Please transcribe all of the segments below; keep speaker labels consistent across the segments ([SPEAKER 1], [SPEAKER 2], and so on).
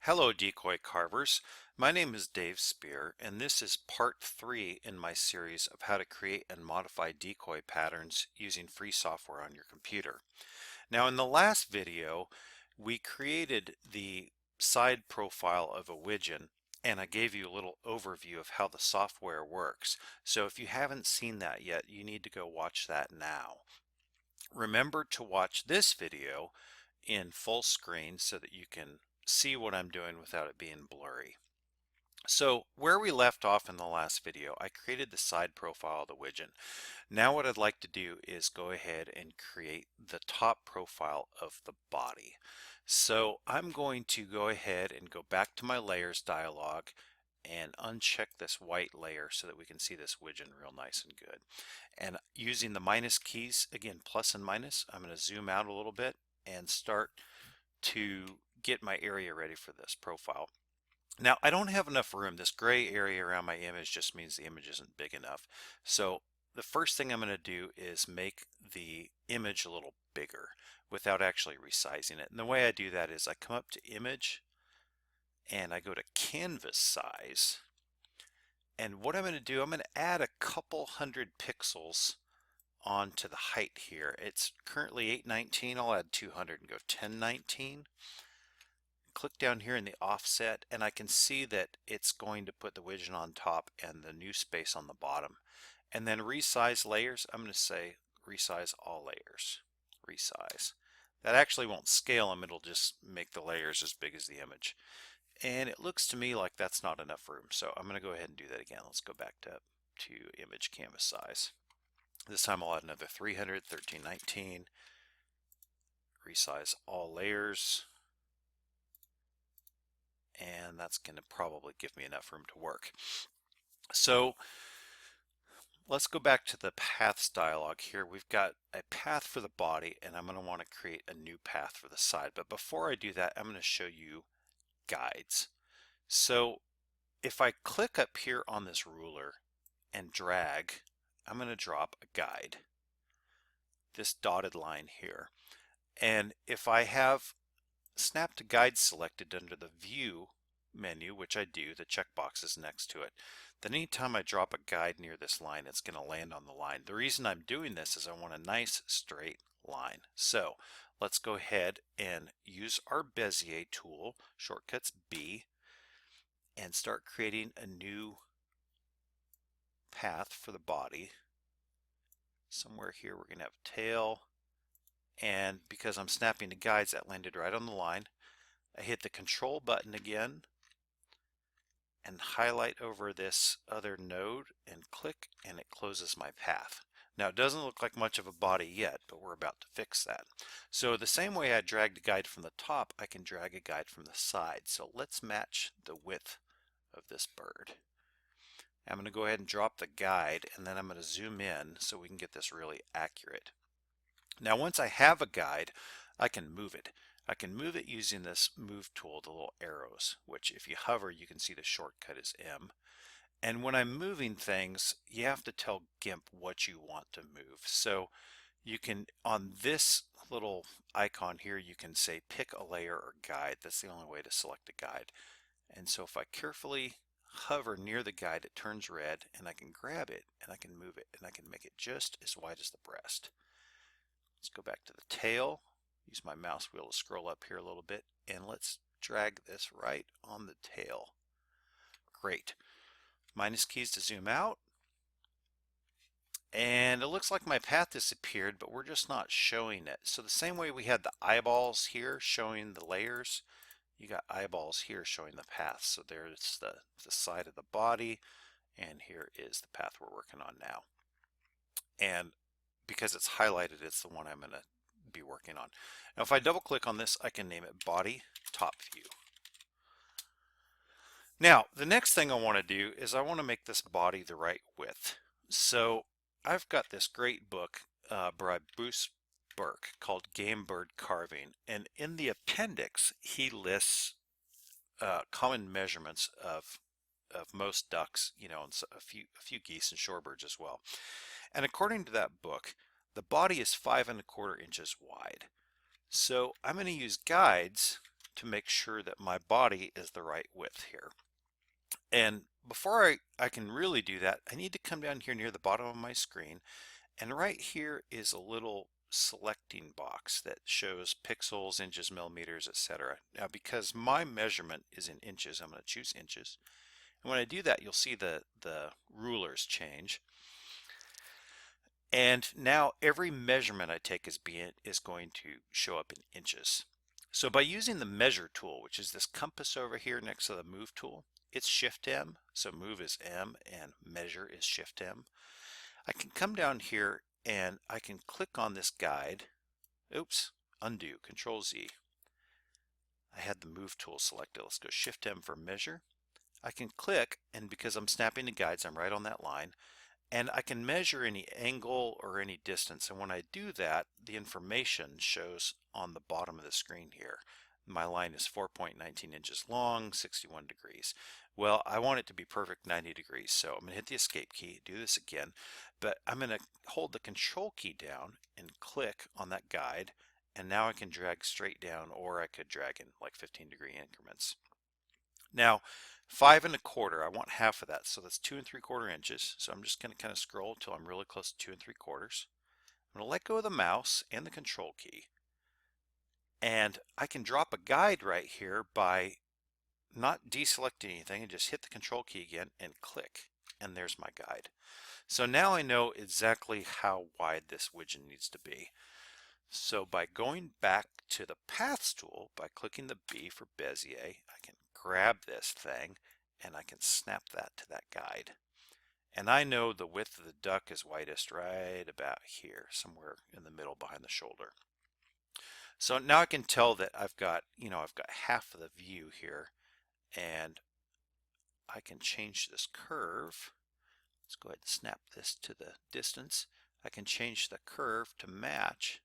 [SPEAKER 1] Hello, decoy carvers. My name is Dave Spear, and this is part 3 in my series of how to create and modify decoy patterns using free software on your computer. Now, in the last video, we created the side profile of a widget, and I gave you a little overview of how the software works. So if you haven't seen that yet, you need to go watch that now. Remember to watch this video in full screen so that you can see what I'm doing without it being blurry. So where we left off in the last video, I created the side profile of the widget. Now what I'd like to do is go ahead and create the top profile of the body. So I'm going to go ahead and go back to my layers dialog and uncheck this white layer so that we can see this widget real nice and good. And using the minus keys, again, plus and minus, I'm going to zoom out a little bit and start to get my area ready for this profile. Now, I don't have enough room. This gray area around my image just means the image isn't big enough. So the first thing I'm going to do is make the image a little bigger without actually resizing it. And the way I do that is I come up to image and I go to canvas size. And what I'm going to do, I'm going to add a couple hundred pixels onto the height here. It's currently 819. I'll add 200 and go 1019. Click down here in the offset and I can see that it's going to put the widget on top and the new space on the bottom. And then resize layers, I'm going to say resize all layers. Resize. That actually won't scale them, it'll just make the layers as big as the image. And it looks to me like that's not enough room, so I'm going to go ahead and do that again. Let's go back to image canvas size. This time I'll add another 300, 1319. Resize all layers. And that's going to probably give me enough room to work. So let's go back to the paths dialog here. We've got a path for the body and I'm going to want to create a new path for the side. But before I do that, I'm going to show you guides. So if I click up here on this ruler and drag, I'm going to drop a guide, this dotted line here. And if I have snap to guide selected under the view menu, which I do, the checkbox is next to it, then anytime I drop a guide near this line, it's going to land on the line. The reason I'm doing this is I want a nice straight line. So let's go ahead and use our Bezier tool, shortcuts B, and start creating a new path for the body. Somewhere here we're going to have a tail, and because I'm snapping to guides, that landed right on the line. I hit the control button again and highlight over this other node and click, and it closes my path. Now it doesn't look like much of a body yet, but we're about to fix that. So the same way I dragged a guide from the top, I can drag a guide from the side. So let's match the width of this bird. I'm going to go ahead and drop the guide, and then I'm going to zoom in so we can get this really accurate. Now once I have a guide, I can move it. I can move it using this move tool, the little arrows, which if you hover you can see the shortcut is M. And when I'm moving things, you have to tell Gimp what you want to move. So you can, on this little icon here, you can say pick a layer or guide. That's the only way to select a guide. And so if I carefully hover near the guide, it turns red, and I can grab it and I can move it and I can make it just as wide as the breast. Let's go back to the tail, use my mouse wheel to scroll up here a little bit, and let's drag this right on the tail. Great. Minus keys to zoom out. And it looks like my path disappeared, but we're just not showing it. So the same way we had the eyeballs here showing the layers, you got eyeballs here showing the path. So there's the side of the body, and here is the path we're working on now. And because it's highlighted, it's the one I'm going to be working on. Now if I double click on this, I can name it body top view. Now the next thing I want to do is I want to make this body the right width. So I've got this great book by Bruce Burke called Game Bird Carving, and in the appendix he lists common measurements of most ducks, you know, and a few geese and shorebirds as well. And according to that book, the body is 5¼ inches wide. So I'm going to use guides to make sure that my body is the right width here. And before I can really do that, I need to come down here near the bottom of my screen, and right here is a little selecting box that shows pixels, inches, millimeters, etc. Now because my measurement is in inches, I'm going to choose inches. And when I do that, you'll see the rulers change. And now every measurement I take is going to show up in inches. So by using the measure tool, which is this compass over here next to the move tool, it's Shift M, so move is M and measure is Shift M. I can come down here and I can click on this guide. Oops, undo, Control Z. I had the move tool selected. Let's go Shift M for measure. I can click, and because I'm snapping the guides, I'm right on that line. And I can measure any angle or any distance, and when I do that, the information shows on the bottom of the screen here. My line is 4.19 inches long, 61 degrees. Well, I want it to be perfect 90 degrees, so I'm going to hit the escape key, do this again, but I'm going to hold the control key down and click on that guide, and now I can drag straight down, or I could drag in like 15-degree increments. Now, 5 1/4, I want half of that, so that's 2 3/4 inches. So I'm just going to kind of scroll until I'm really close to 2 3/4. I'm going to let go of the mouse and the control key. And I can drop a guide right here by not deselecting anything and just hit the control key again and click. And there's my guide. So now I know exactly how wide this widget needs to be. So by going back to the paths tool, by clicking the B for Bezier, I can grab this thing and I can snap that to that guide. And I know the width of the duck is widest right about here, somewhere in the middle behind the shoulder. So now I can tell that I've got half of the view here, and I can change this curve. Let's go ahead and snap this to the distance. I can change the curve to match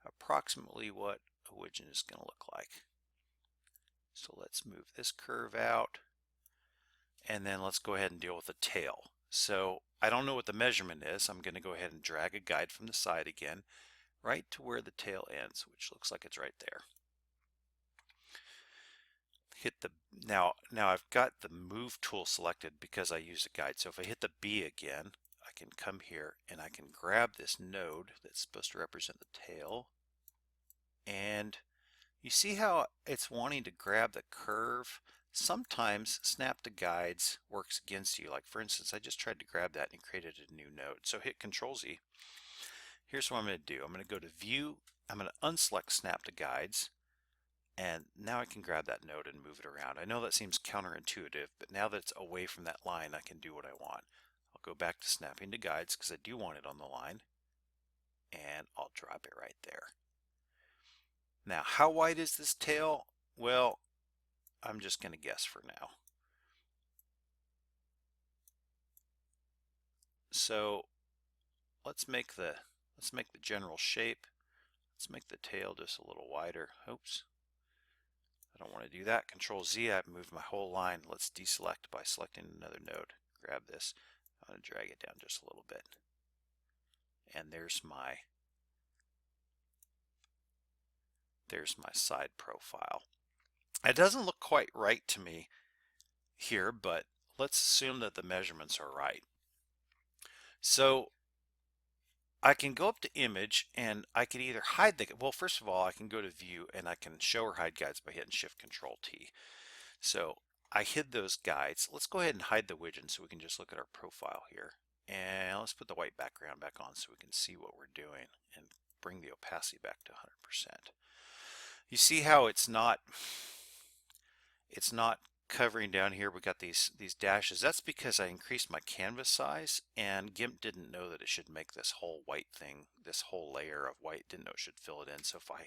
[SPEAKER 1] approximately what a widget is going to look like. So let's move this curve out, and then let's go ahead and deal with the tail. So I don't know what the measurement is. I'm going to go ahead and drag a guide from the side again, right to where the tail ends, which looks like it's right there. Hit the now I've got the move tool selected because I used a guide. So if I hit the B again, I can come here and I can grab this node that's supposed to represent the tail, and you see how it's wanting to grab the curve. Sometimes snap to guides works against you. Like for instance, I just tried to grab that and it created a new node. So hit Control Z. Here's what I'm going to do. I'm going to go to View. I'm going to unselect Snap to Guides. And now I can grab that node and move it around. I know that seems counterintuitive, but now that it's away from that line, I can do what I want. I'll go back to snapping to guides because I do want it on the line. And I'll drop it right there. Now, how wide is this tail? Well, I'm just going to guess for now. So let's make the general shape. Let's make the tail just a little wider. Oops. I don't want to do that. Control Z, I've moved my whole line. Let's deselect by selecting another node. Grab this. I'm going to drag it down just a little bit. And there's my side profile. It doesn't look quite right to me here, but let's assume that the measurements are right. So I can go up to image and I can either hide well, first of all, I can go to view and I can show or hide guides by hitting Shift Control T. So I hid those guides. Let's go ahead and hide the widget so we can just look at our profile here. And let's put the white background back on so we can see what we're doing and bring the opacity back to 100%. You see how it's not covering down here. We got these dashes. That's because I increased my canvas size, and Gimp didn't know that it should make this whole white thing, this whole layer of white, didn't know it should fill it in. So if I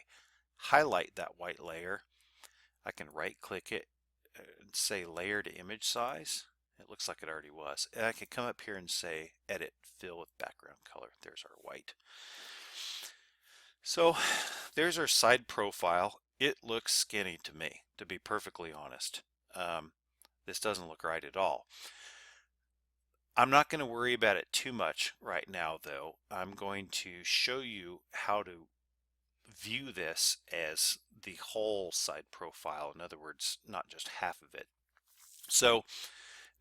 [SPEAKER 1] highlight that white layer, I can right click it and say layer to image size. It looks like it already was. And I can come up here and say edit fill with background color. There's our white. So there's our side profile. It looks skinny to me, to be perfectly honest. This doesn't look right at all. I'm not going to worry about it too much right now, though. I'm going to show you how to view this as the whole side profile. In other words, not just half of it. So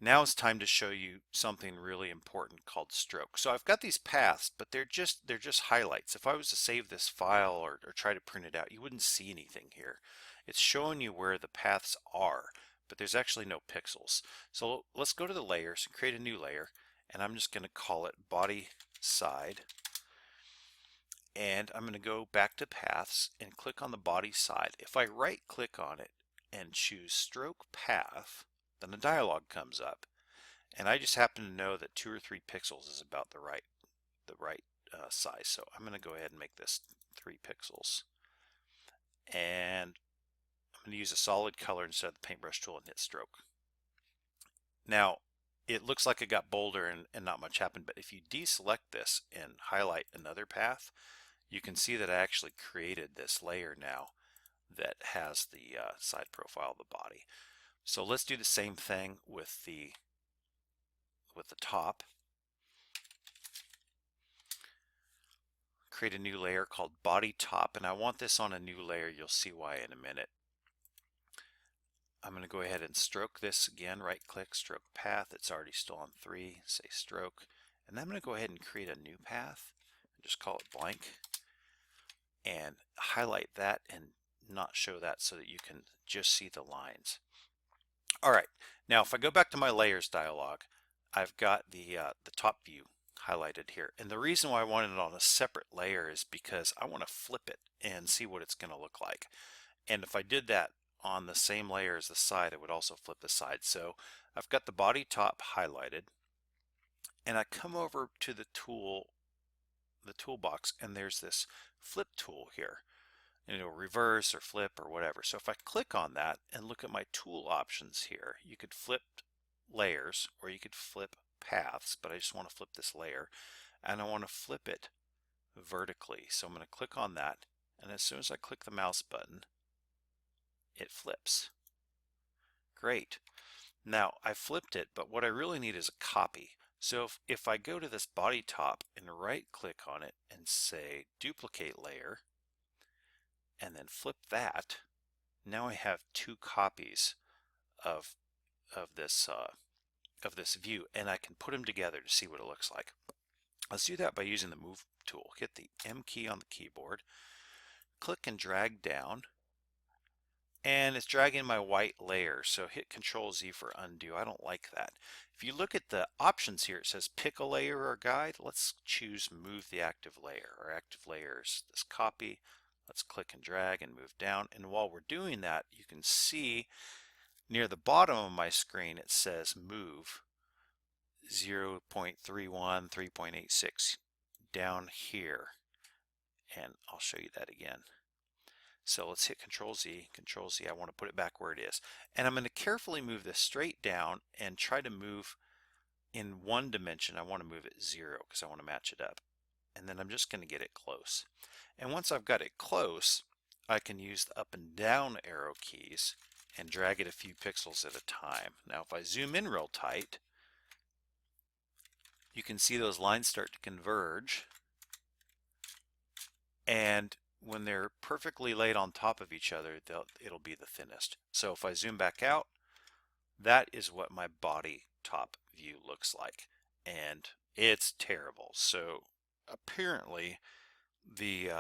[SPEAKER 1] now it's time to show you something really important called stroke. So I've got these paths, but they're just highlights. If I was to save this file or try to print it out, you wouldn't see anything here. It's showing you where the paths are, but there's actually no pixels. So let's go to the layers and create a new layer, and I'm just going to call it body side. And I'm going to go back to paths and click on the body side. If I right click on it and choose stroke path, then a dialog comes up, and I just happen to know that 2 or 3 pixels is about the right size. So I'm going to go ahead and make this 3 pixels, and I'm going to use a solid color instead of the paintbrush tool and hit stroke. Now it looks like it got bolder and not much happened, but if you deselect this and highlight another path, you can see that I actually created this layer now that has the side profile of the body. So let's do the same thing with the top. Create a new layer called body top, and I want this on a new layer. You'll see why in a minute. I'm going to go ahead and stroke this again. Right click, stroke path. It's already still on 3. Say stroke, and then I'm going to go ahead and create a new path. Just call it blank, and highlight that and not show that so that you can just see the lines. All right, now if I go back to my layers dialog, I've got the top view highlighted here, and the reason why I wanted it on a separate layer is because I want to flip it and see what it's going to look like. And if I did that on the same layer as the side, it would also flip the side. So I've got the body top highlighted, and I come over to the toolbox, and there's this flip tool here. And it'll reverse or flip or whatever. So if I click on that and look at my tool options here, you could flip layers or you could flip paths, but I just want to flip this layer, and I want to flip it vertically. So I'm going to click on that, and as soon as I click the mouse button, it flips. Great. Now I flipped it, but what I really need is a copy. So if I go to this body top and right click on it and say duplicate layer, and then flip that, now I have 2 copies of this view, and I can put them together to see what it looks like. Let's do that by using the move tool. Hit the M key on the keyboard, click and drag down, and it's dragging my white layer, so hit Control Z for undo. I don't like that. If you look at the options here, it says pick a layer or guide. Let's choose move the active layer. Our active layer is this copy. Let's click and drag and move down, and while we're doing that, you can see near the bottom of my screen it says move 0.31, 3.86 down here, and I'll show you that again. So let's hit Control Z, Control Z. I want to put it back where it is, and I'm going to carefully move this straight down and try to move in one dimension. I want to move it 0 because I want to match it up, and then I'm just going to get it close. And once I've got it close, I can use the up and down arrow keys and drag it a few pixels at a time. Now if I zoom in real tight, you can see those lines start to converge, and when they're perfectly laid on top of each other, it'll be the thinnest. So if I zoom back out, that is what my body top view looks like, and it's terrible. So apparently the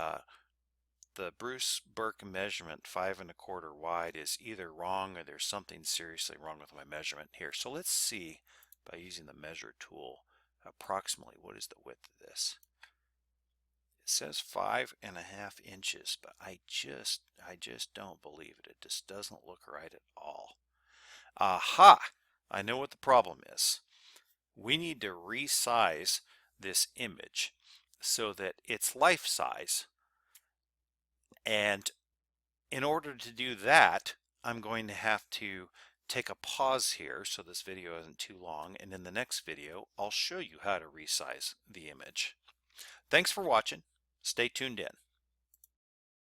[SPEAKER 1] Bruce Burke measurement 5 1/4 wide is either wrong or there's something seriously wrong with my measurement here. So let's see by using the measure tool approximately what is the width of this. It says 5.5 inches, but I just don't believe it. It just doesn't look right at all. Aha! I know what the problem is. We need to resize this image so that it's life size. And in order to do that, I'm going to have to take a pause here so this video isn't too long, and in the next video I'll show you how to resize the image. Thanks for watching. Stay tuned in.